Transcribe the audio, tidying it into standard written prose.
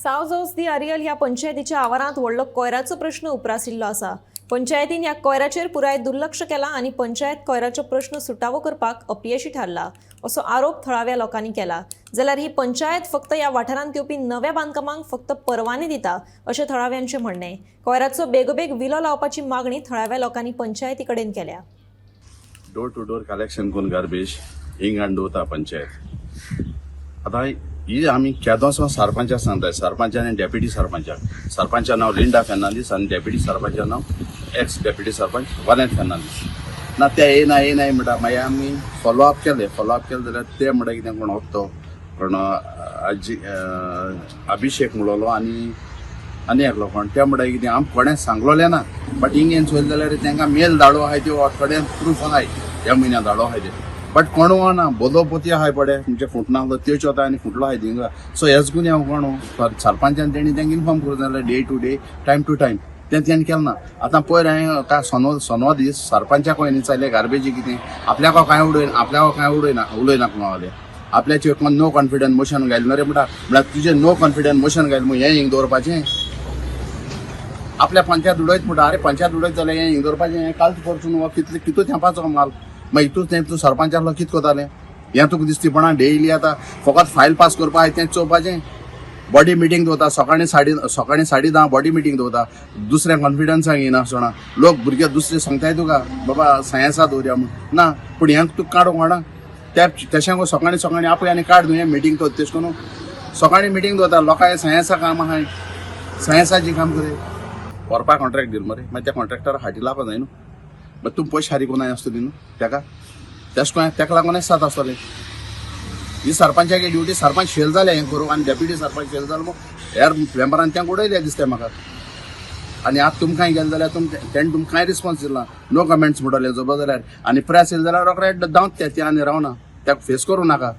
सावजोस दी आरियल ह्या पंचायतीच्या आवारांत व्हडलो कोयराचो प्रश्न उप्रासिल्लो आसा। पंचायतीन ह्या कोयराचेर पुराय दुर्लक्ष केला आनी पंचायत कोयराचो प्रश्न सुटावो करपाक अपयशी थारला असो आरोप थळाव्या लोकांनी केला। जाल्यार ही पंचायत फक्त ह्या वाठारांत येवपी नव्या बांदकामांक फक्त परवाने दिता अशें थळाव्यांचें म्हणणें। कोयराचो बेगोबेग विलो लावपाची मागणी थळाव्या लोकांनी पंचायती कडेन केल्या। डोर टू डोर कलेक्शन करून गार्बेज हिंग आणि दवरता पंचायत। आता ही आमी केदोसो सरपंचाक सांगताय, सरपंच आनी डेप्युटी सरपंचाक। सरपंचाचें नांव लिंडा फेर्नांदीस आनी डेप्युटी सरपंचाचें नांव एक्स डेप्युटी सरपंच वलेंत फेर्नांदीस। ना ते येनाय म्हणटा मागीर आमी फॉलोअप केले जाल्यार ते म्हणटा कितें कोण वखतो कोण अभिषेक म्हणलो आनी एकलो कोण ते म्हणटा कितें आम कोणें सांगलोलें ना, बट हिंगेन चोयलें जाल्यार तांकां मेल धाडो आहाय त्यो थोड्यां प्रूफ आहाय ह्या म्हयन्या धाडो आहाय ते, बट कोण ना बोलोपोती आहाय पडे तुमचे फुटना त्यो चोता आनी फुटलो आहाय थिंगा। सो हेच गुन्हे हांव कोण सरपंचान तेणी तांकां इन्फॉर्म करूं जाल्यार day to day time to time तेणी केलें ना। आतां पयर हांवें काय सोनवा दीस सरपंचाक विचारलें गार्बेजी कितें आपल्याक कांय उलयनाक मावले आपल्याचे नो कॉन्फिडन्स मोशन घायलें रे म्हणटा तुजें नो कॉन्फिडन्स मोशन घायल हें हिंग दवरपाचें आपल्या पंचायत उडयत म्हणटा अरे पंचायत उडयत जाल्यार हें हिंग दवरपाचें हें काल परसून कितू तेंपाचो माल मागीर हितूच तूं सरपंचाक कितें कोतालें हें तुका दिसतीपणां डेली आतां फकत फायल पास करपा तें चोवपाचें। बॉडी मिटींग दवरता सकाळीं 10:30 बॉडी मिटींग दवरता दुसऱ्या कॉन्फिडन्साक येना आसतना लोक भुरगे दुसरे सांगताय तुका बाबा सायन्सा दवरया म्हूण ना, पूण हें तुका काडूंक वाडा तशें सकाळीं आपय आनी काड न्हू हें मिटींग तो तेश करून सकाळीं मिटींग दवरता लोकांक सायन्सा काम आहाय सायन्साचें काम करे व्हरपा कॉन्ट्रॅक्ट दिल मरे मागीर त्या कॉन्ट्रॅक्टराक हाटी लावपा जाय न्हू, मागीर तूं पयशे हारी कोणाय आसतली न्हू तेका लागून साथ आसतलें। ही सरपंचाची ड्युटी सरपंच फेल जालें हें करूं आनी डेप्युटी सरपंच फेल जालो मग हेर मेंबरान तें उडयलें दिसता म्हाका। आनी आतां तुमकांय गेलें जाल्यार तेणें तुमकां कांय रिस्पॉन्स दिला नो कमेंट्स म्हणटले जबो जाल्यार आनी प्रेस येयलें जाल्यार रोखडें दावत ते आनी रावना ताका फेस करूं नाका।